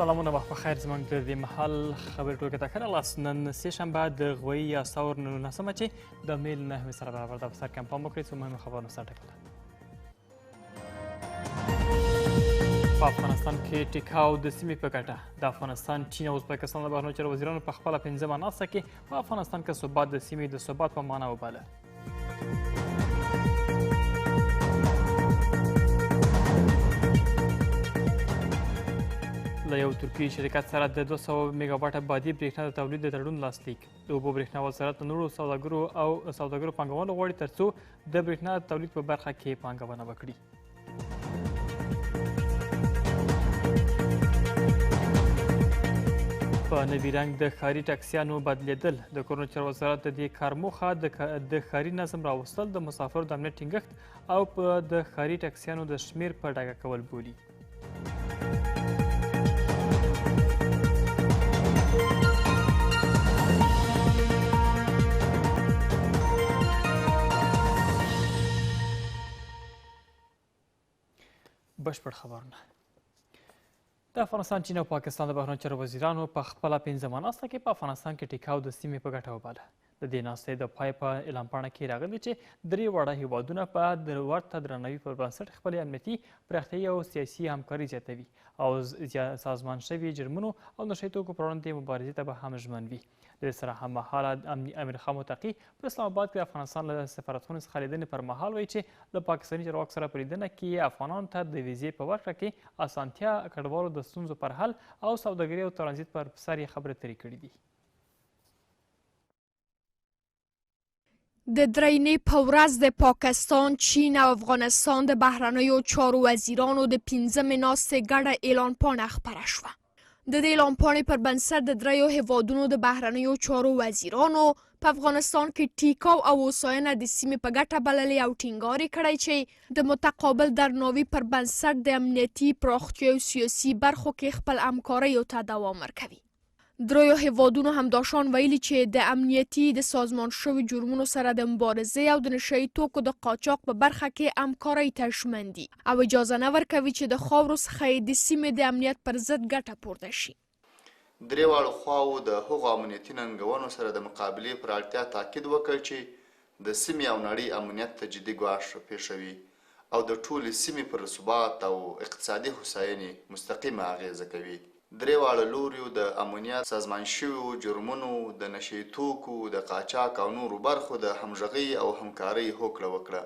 سلامونه وخت بخیر زموږ د دې مهال خبرې ټولګې ته ښه راغلاست. نن سې شنبه د غویي استور 19مه چې د میل 9 سره برابر ده. په سر کې هم پام وکړئ څو مهمو خبرونو سره ټکله. په افغانستان کې ټیکاو د سیمې په ګټه. د افغانستان، چین او ازبکستان د بهرنیو چارو وزیرانو په خپله 5مه ناسته کې په افغانستان کې ثبات د سیمې د ثبات په معنا وباله. له یو ترکي شرکت سره د 200 میګاواټه بادي برېښنا د تولید د تړون لاسلیک. د اوبو برېښنا وزارت له نورو سوداګرو پانګونه غواړي ترڅو د برېښنا د تولید په برخه کې پانګونه وکړي. په نوي رنګ د ښاري ټکسیانو بدلیدل. د کورونو چارو وزارت د دې کار موخه د ښاري نظم راوستل، د مسافرو د امنیت ټینګښت او د ښاري ټکسیانو د شمیر په ډاګه کول بولي. بشپړ خبرونه. د افغانستان، چین او پاکستان د بهرنیو چارو وزیرانو په خپله 5مه ناسته کې په افغانستان کې ټیکاو د سیمې په ګټه وباله. د دې ناستې د پای په اعلان پاڼه کې راغلي چې درې واړه هیوادونه په ورته درناوي پر بنسټ خپلې امنیتي، پراختیایي او سیاسي همکاري زیاتوي او سازمان شوي جرمونو او نشه یي توکو پر وړاندې مبارزې ته به هم ژمن وي. د دې سره هممهاله امیر خان متقي په اسلام آباد کې د افغانستان له سفارتخونې څخه لیدنې پر مهال وایي چې له پاکستاني چارواکو سره په لیدنه کې افغانانو ته د ویزې په ورکړه کې اسانتیا، کډوالو د ستونزو پر حل او سوداګري او ترانزیت پر سر یې خبرې اترې کړي دي. د درېنۍ په ورځ د پاکستان، چین او افغانستان د بهرنیو چارو وزیرانو د 5مې ناستې ګډه اعلان پاڼه خپره شوه. د دې اعلان پاڼې پر بنسټ د دریو هیوادونو د بهرنیو چارو وزیرانو په افغانستان کې ټیکاو او هوساینه د سیمې په ګټه بللې او ټینګار یې کړی چې د متقابل درناوي پر بنسټ د امنیتي، پراختیا او سیاسي برخو کې خپل همکاریو ته دوام ورکوي. دریو هیوادونو همداشان ویلي چې د امنیتي، د سازمان شوي جرمونو سره د مبارزې او د نشه یي توکو د قاچاق په برخه کې همکارۍ ته ژمن دي او اجازه نه ورکوي چې د خاورو څخه یې د سیمې د امنیت پر ضد ګټه پورته شي. درېواړو خواوو د هغو امنیتي ننګونو سره د مقابلې پر اړتیا تاکید وکړ چې د سیمې او نړۍ امنیت ته جدي ګواښ پېښوي او د ټولې سیمې پر ثبات او اقتصادي هوساینې مستقیمه اغیزه کوي. درېواړو لوریو د امنیت، سازمان شویو جرمونو، د نشه یي توکو د قاچاق او نورو برخو د همغږۍ او همکارۍ هوکړه وکړه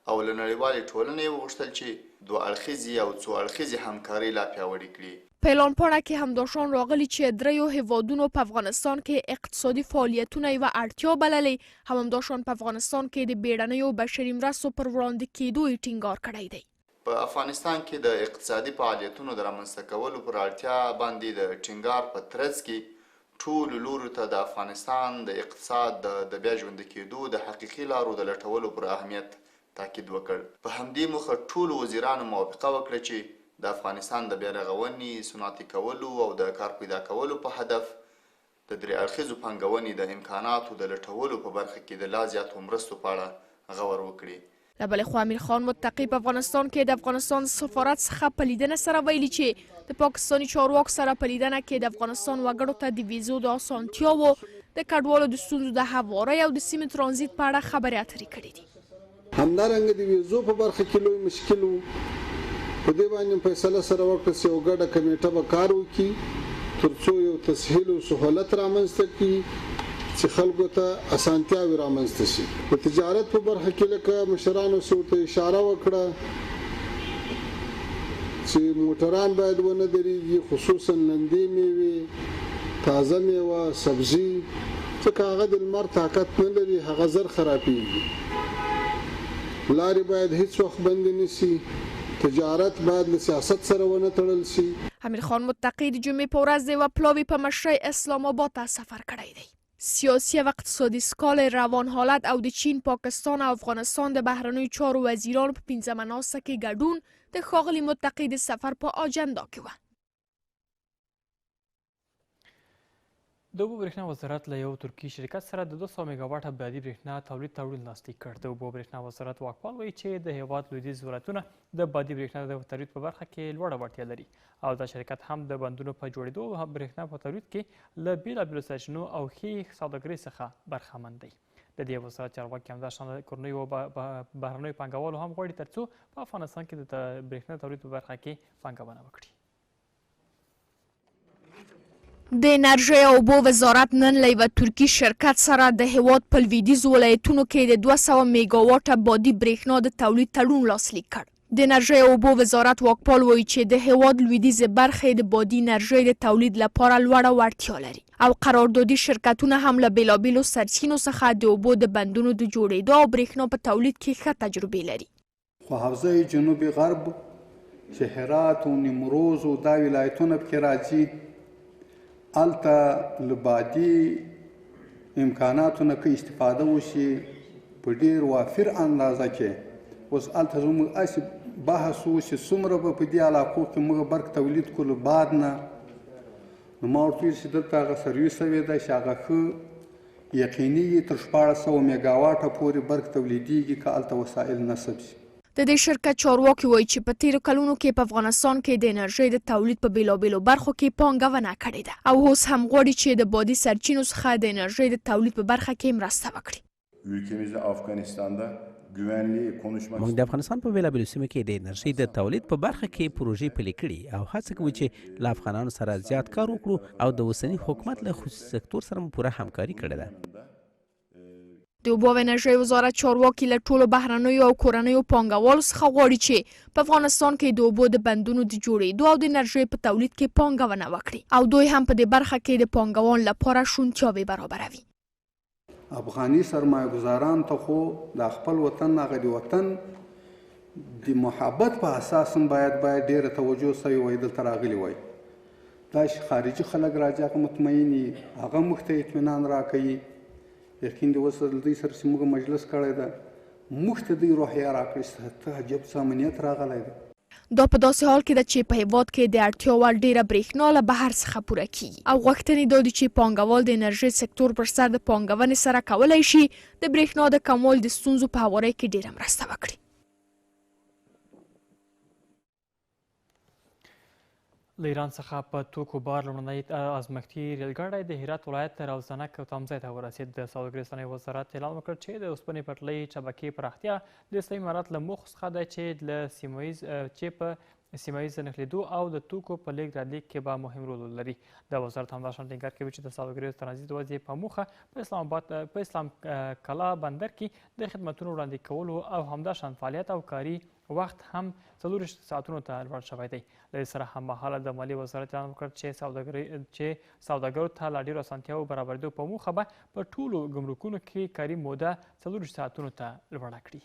او له نړیوالې ټولنې وغوښتل چې دوه اړخیزې او څو اړخیزې همکارۍ لا پیاوړې کړي. په اعلان پاڼه کې همداشان راغلي چې دریو هیوادونو په افغانستان کې اقتصادي فعالیتونه یوه اړتیا بللې، همداشان په افغانستان کې د بیړنیو بشري مرستو پر وړاندې کېدو یې ټینګار کړی دی. په افغانستان کې د اقتصادي فعالیتونو د رامنځته کولو پر اړتیا باندې د ټینګار په ترڅ کې ټولو لورو ته د افغانستان د اقتصاد د بیا ژوندي کېدو د حقیقي لارو د لټولو پر اهمیت تاکید وکړ. په همدې موخه ټولو وزیرانو موافقه وکړه چې د افغانستان د بیا رغونې، صنعتي کولو او د کار پیدا کولو په هدف د درې اړخیزو پانګونې د امکاناتو د لټولو په برخه کې د لا زیاتو مرستو په اړه غور وکړي. له بلې خوا امیر خان متقي په افغانستان کې د افغانستان سفارت څخه په لیدنه سره ویلي چې د پاکستاني چارواکو سره په لیدنه کې د افغانستان وګړو ته د ویزو د اسانتیاوو، د کډوالو د ستونزو د هوارۍ او د سیمې ترانزیت په اړه خبرې اترې کړې دي. همدارنګه د ویزو په برخه کې لوی مشکل و. په دې باندې فیصله سره وکړه چې یو ګډه کمیټه به کار وکړي ترڅو یو تسهیل او سهولت رامنځته کړي چې خلکو ته اسانتیاوې رامنځته شي. په تجارت په برخه کې لکه مشرانو ته اشاره وکړه چې موټران باید ونه درېږي، خصوصا لندې میوې، تازه میوه، سبزي، ځکه هغه د لمر طاقت نه لري، هغه زر خرابېږي. لارې باید هیڅ وخت بندې نه شي. تجارت باید له سیاست سره ونه تړل شي. امیر خان متقي د جمعې په ورځ د یوه پلاوي په مشرۍ اسلام آباد ته سفر کړی دی. سیاسي او اقتصادي سکال، روان حالت او د چین، پاکستان او افغانستان د بهرنیو چارو وزیرانو په 5مه ناسته کې ګډون د ښاغلي متقي د سفر په اجنډا کې و. د اوبو برېښنا وزارت له یو ترکي شرکت سره د 200 میګاواټه بادي برېښنا تولید تړون لاسلیک کړ. د اوبو برېښنا وزارت واکپال وایي چې د هیواد لویدیځ ولایتونه د بادي برېښنا د تولید په برخه کې لوړه وړتیا لري او دا شرکت هم د بندونو په جوړېدو او برېښنا په تولید کې له بېلابېلو سرچینو او ښې سوداګرۍ څخه برخمن دی. د دې وزارت چارواکي همداشان کورنیو او بهرنیو پانګوالو هم غواړي ترڅو په افغانستان کې د برېښنا تولید په برخه کې پانګونه وکړي. د انرژۍ او اوبو وزارت نن له یوه ترکي شرکت سره د هیواد په لویدیځو ولایتونو کې د 200 میګاواټه بادي برېښنا د تولید تړون لاسلیک کړ. د انرژۍ او اوبو وزارت واکپال وایي چې د هیواد لویدیځې برخې د بادي انرژۍ د تولید لپاره لوړه وړتیا لري او قراردادي شرکتونه هم له بېلابېلو سرچینو څخه د اوبو د بندونو د جوړېدو او برېښنا په تولید کې ښه تجربې لري. خو حوزه جنوبي غرب چې هرات او نیمروز او دا ولایتونه پکې راځي هلته له بادي امکاناتو نه که استفاده وشي په ډېر وافر اندازه کې اوس هلته زموږ هسې بحث و چې څومره به په دې علاقو کې موږ برق تولید کړو له باد نه نو ما ورته ویل چې دلته هغه سرویس شوی دی چې هغه ښه یقیني تر 1400 میګاواټه پورې برق تولیدیږي که هلته وسایل نصب شي. د دې شرکت چارواکي وایي چې په تیرو کلونو کې په افغانستان کې د انرژۍ د تولید په بېلابېلو برخو کې پانګونه کړې ده او اوس هم غواړي چې د بادي سرچینو څخه د انرژۍ د تولید په برخه کې مرسته وکړي. موږ د افغانستان په بېلابېلو سیمو کې د انرژۍ د تولید په برخه کې پروژې پلي کړي او هڅه کوو چې له افغانانو سره زیات کار وکړو او د اوسني حکومت له خصوصي سکتور سره مو پوره همکاري کړې ده. د اوبو او انرژۍ وزارت چارواکي له ټولو بهرنیو او کورنیو پانګوالو څخه غواړي چې په افغانستان کې د اوبو د بندونو د جوړېدو او د انرژۍ په تولید کې پانګونه وکړي او دوی هم په دې برخه کې د پانګوالو لپاره شونتیاوې برابروي. افغاني سرمایه ګزاران ته خو د خپل وطن هغه د وطن د محبت په اساس هم باید ډېره توجه سوې وای دلته راغلي وای. دا چې خارجي خلک راځي هغه مطمئن هغه موږ ته اطمینان راکوي. یقین دی اوس دوی سره چې موږ مجلس کړی ده موږ ته دوی روحیه راکړې چې ته عجب څه امنیت راغلی دی. دا په داسې حال کې ده چې په هیواد کې د اړتیا وړ ډېره برېښنا له بهر څخه پوره کیږي او غوښتنې دا دي چې پانګوال د انرژۍ سکتور پر سر د پانګونې سره کولی شي د برېښنا د کموالي د ستونزو په هوارۍ کې ډېره مرسته وکړي. له ایران څخه په توکو بار لومړنی ازمکتي ریلګاډی د هرات ولایت تر اوزنک او تمځای ته ورسېد. د سوداګرۍ رسنیو وزارت اعلان وکړ چې د اوسپنې پټلۍ شبکې پراختیا د اسلامي امارات له موخو څخه ده چې په سیمه ییز نښلېدو او د توکو په لیږد رالېږد کې به مهم رول ولري. د وزارت همداشان ټینګار کوي چې د سوداګریز ترانزیت وضعیت په موخه په اسلام کلا بندر کې د خدمتونو وړاندې کولو او همداشان فعالیت او کاري وخت هم 40 ساعتونو ته لوړ شوی دی. له دې سره هممهاله د مالیې وزارت اعلان وکړ چې سوداګرو ته لا ډېرو اسانتیاوو برابرېدو په موخه به په ټولو ګمرکونو کې کاري موده 40 ساعتونو ته لوړه کړي.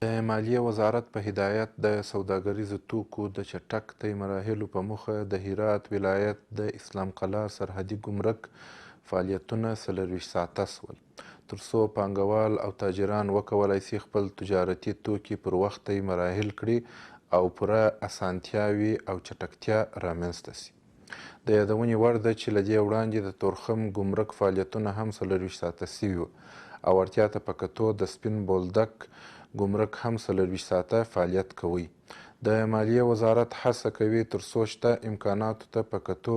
د مالیې وزارت په هدایت د سوداګریزو توکو د چټک طی مراحلو په موخه د هرات ولایت د اسلام قلعه سرحدي ګمرک فعالیتونه 40 ساعته سول ترڅو پانګوال او تاجران وکولای شي خپل تجارتي توکي پر وخت طی مراحل کړي او پوره اسانتیاوي او چټکتیا رامنځته شي. د یادونې وړ ده چې له دې وړاندې د تورخم ګمرک فعالیتونه هم 40 ساعته سوي وو او اړتیا ته په کتو د سپین بولدک ګمرک هم 40 ساعته فعالیت کوي. د مالیې وزارت هڅه کوي ترڅو شته امکاناتو ته په کتو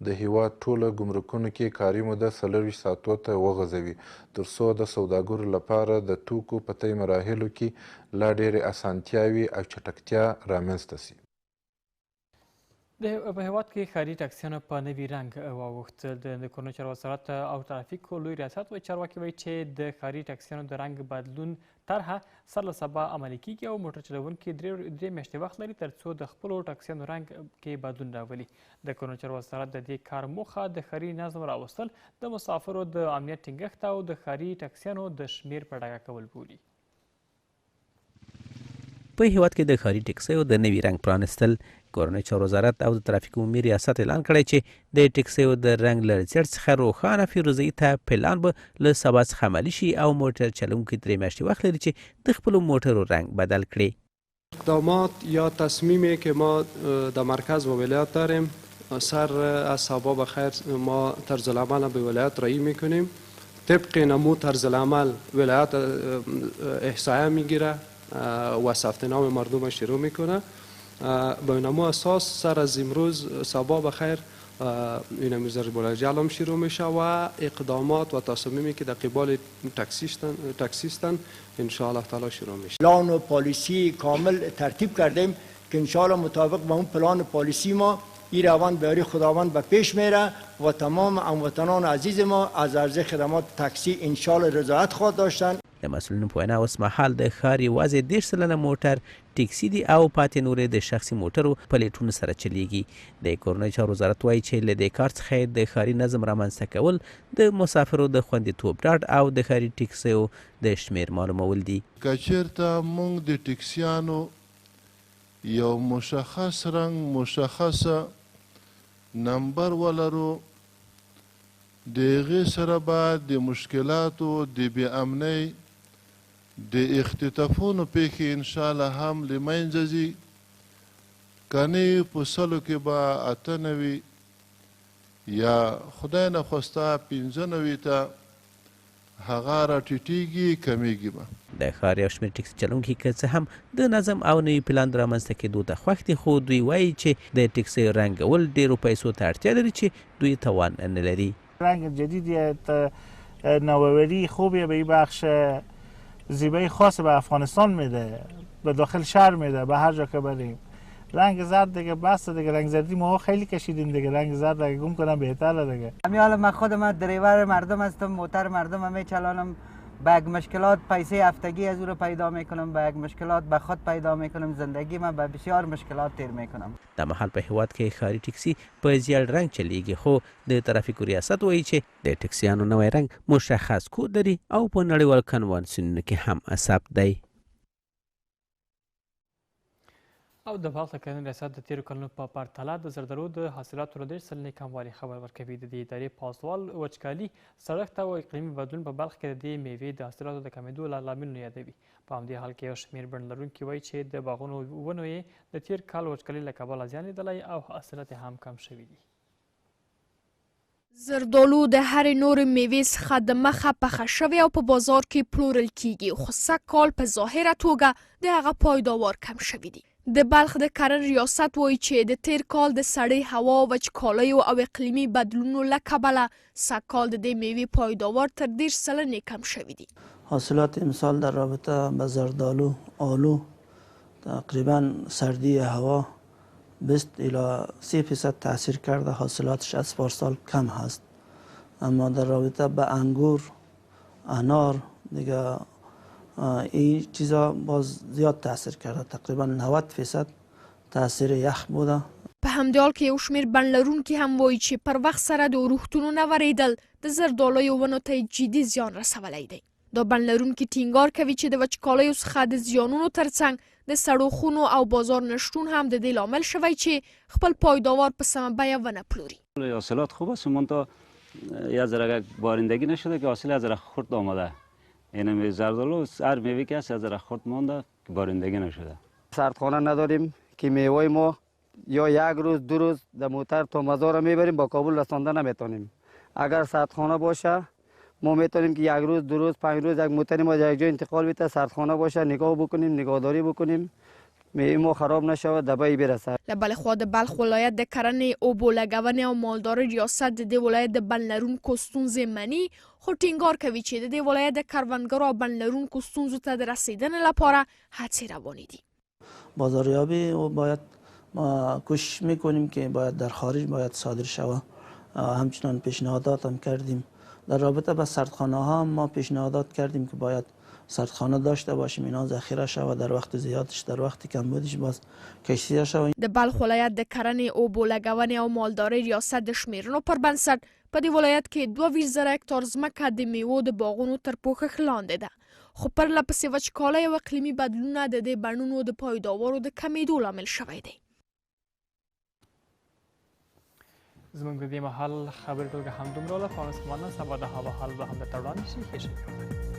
د هیواد ټوله ګمرکونو کې کاري موده 40 ساعتو ته وغځوي ترڅو د سوداګرو لپاره د توکو په طی مراحلو کې لا ډېرې اسانتیاوي او چټکتیا رامنځته شي. په هیواد کې ښاري ټاکسیانو په نوي رنګ واوښتل. د کورنیو چارو وزارت او ترافیکو لوی ریاست چارواکي وایي چې د ښاري ټاکسیانو د رنګ بدلون طرحه سر له سبا عملي کیږي او موټر چلوونکي درې میاشتې وخت لري ترڅو د خپلو ټاکسیانو رنګ کې بدلون راولي. د کورنیو چارو وزارت د دې کار موخه د ښاري نظم راوستل، د مسافرو د امنیت ټینګښت او د ښاري ټاکسیانو د شمیر په ډاګه کول بولي. په هیواد کې د ښاري ټکسیو د نوي رنګ پرانستل. کورنیو چارو وزارت او د ترافیک عمومي ریاست اعلان کړی چې د ټکسیو د رنګ له زیړ څخه روښانه فیروزه‌ایي ته پلان به له سبا څخه عملي شي او موټر چلوونکي 3 میاشتې وخت لري چې د خپلو موټرو رنگ بدل کړي. اقدامات یا تصمیمی که ما در مرکز و ولایت داریم سر از صباح بخیر ما طرز العمل به ولایت رایی میکنیم. طبق نمو طرز العمل ولایت احصایه میگیره و ثبت نام مردم شروع میکنه. به نمو اساس سر از امروز صباح بخیر این میزر بلجلم شروع میشه و اقدامات و تصمیمی که در قبال تاکسیستان ان شاء الله تعالی شروع میشه. پلان و پالیسی کامل ترتیب کردیم که ان شاء الله مطابق با اون پلان و پالیسی ما این روان به خداوند به پیش میره و تمام هموطنان عزیز ما از عرضه خدمات تاکسی ان شاء الله رضایت خواهد داشتن. د مسؤلینو په وینا اوس مهال د ښار یوازې 10 سلنه موټر ټیکسي دي او پاتې نورې د شخصي موټرو پلیټونو سره چلیږي. د کورنۍ چارو وزارت وایي چې له دې کار څخه د ښاري نظم رامنځته کول د مسافرو د خوندیتوب ډاډ او د ښاري ټیکسیو د شمیر معلومول دي. که چېرته موږ د ټیکسیانو یو مشخص رنګ مشخصه نمبر ولرو د هغې سره به د مشکلاتو د بې امنۍ د اختطافونو پیښې انشاءالله هم له منځه ځي. کنې په سلو کې به 98 یا خدای نخواسته 95 ته هغه راټیټېږي کمیږي به. د ښار یو شمېر ټیکسي چلونکي که څه هم د نظم او نوي پلان د رامنځته کېدو ته خوښ دي خو دوی وایي چې د ټیکسیو رنګول ډېرو پیسو ته اړتیا لري چې دوی توان نه لري. رنگ جدیدی نوآوری خوبی به این بخش زیبایی خاص به افغانستان میده، به داخل شهر میده، به هر جا که بریم. رنگ زرد دیگه بس دیگه، رنگ زردی ما خیلی کشیدیم دیگه، رنگ زرد اگه گم کنم بهتره دیگه. حالا من خودم دریور مردم هستم، موتر مردم میچلانم، به یک مشکلات پیسه هفتگی از او رو پیدا میکنم، به یک مشکلات به خود پیدا میکنم، زندگی من به بسیار مشکلات تیر میکنم. د مهال په هیواد کې ښاري ټیکسي په زیړ رنګ چلیږي خو د ترافیکو ریاست وایي چې د ټیکسیانو نوی رنګ مشخص کود لري او په نړیوال کنوانسیونونو کې هم ثبت دی. او د باغ کرنې ریاست د تیرو کلونو په پرتله د زردالو د حاصلاتو 10 سلنې کموالي خبر ورکوي. د دې ادارې پاسوال وچکالي، سړښت او اقلیمي بدلون په بلخ کې د دې میوې د حاصلاتو د کمېدو له لاملونو یادوي. په همدې حال کې یو شمېر بڼ لرونکي وایي چې د باغونو ونو یې د تیر کال وچکالۍ له کبله زیان لیدلی او حاصلات هم کم شوي دي. زردالو د هر نور میوې څخه د مخه پخه شوی او په بازار کې پلورل کیږي، خو سږکال په ظاهره توګه د هغه پایداوار کم شوی دی. د بلخ د کرنې ریاست وایي چې د تیر کال د سړې هوا، وچکالیو او اقلیمي بدلونونو له کبله سږکال د دې میوې پایداوار تر 10 سلنې کم شوی دی. حاصلات امسال در رابطه با زردالو، آلو تقریبا سردی هوا 20 الی 30% تاثیر کرده، حاصلاتش از پارسال کم هست. اما در رابطه با انگور، انار دیگه این چیزا باز زیاد تاثیر کرده، تقریبا 90% تاثیر یخ بوده. په همدې حال کې یو شمېر بڼ لرونکي هم وایي چې پر وخت سره د اورښتونو نه ورېدل د زردالیو ونو ته جدي زیان رسولی دی. دا بڼ لرونکي ټینګار کوي چې د وچکالیو څخه د زیانونو ترڅنګ د سړو خونو او بازار نشتون هم د دې لامل شوی چې خپل پایداوار په سمه بیه ونه پلوري. حاصلات خوب است، منتها یه ذره بارندگی نشده که حاصل یه ذره خرد آمده. این زردالو هر میوه که هست یه ذره خرد مونده که بارندگی نشده. سردخانه نداریم که میوه ما یا یک روز دو روز در موتر تا مزار میبریم، با کابل رسانده نمیتونیم. اگر سردخانه باشه ما میتونیم که یک روز دو روز 5 روز یک موتر ما یک جای انتقال بده، سردخانه باشه نگاه بکنیم، نگهداری بکنیم، میوه ما خراب نشود دبی برسه. له بلې خوا د بلخ ولایت د کرنې، اوبو لګونې او مالدارۍ ریاست د دې ولایت د بڼ لرونکو ستونزې مني، خو ټینګار کوي چې د دې ولایت د کروندګرو او بڼ لرونکو ستونزو ته د رسیدنې لپاره هڅې روانې دي. بازاریابی و باید ما کوشش میکنیم که باید در خارج باید صادر شود. همچنان پیشنهادات هم کردیم. در رابطه با سردخانه ها هم ما پیشنهادات کردیم که باید سردخانه داشته باشیم، اینا ذخیره شود، در وقت زیادش در وقت کمبودش باز کشتیده شود. د بلخ ولایت د کرنې، اوبو لګونې او مالدارۍ ریاست د شمیرنو پر بنسټ په دې ولایت کې 22,000 هکتار ځمکه د میوو د باغونو تر پوښښ لاندې ده، خو پرله پسې وچکالۍ او اقلیمي بدلونونه د دې بڼونو د پایداوارو د کمیدو لامل شوی دی. زموږ د دې مهال خبرې ټولګه همدومره وه. په سبا د هوا حال به هم درته وړاندې شي. ښه شئ.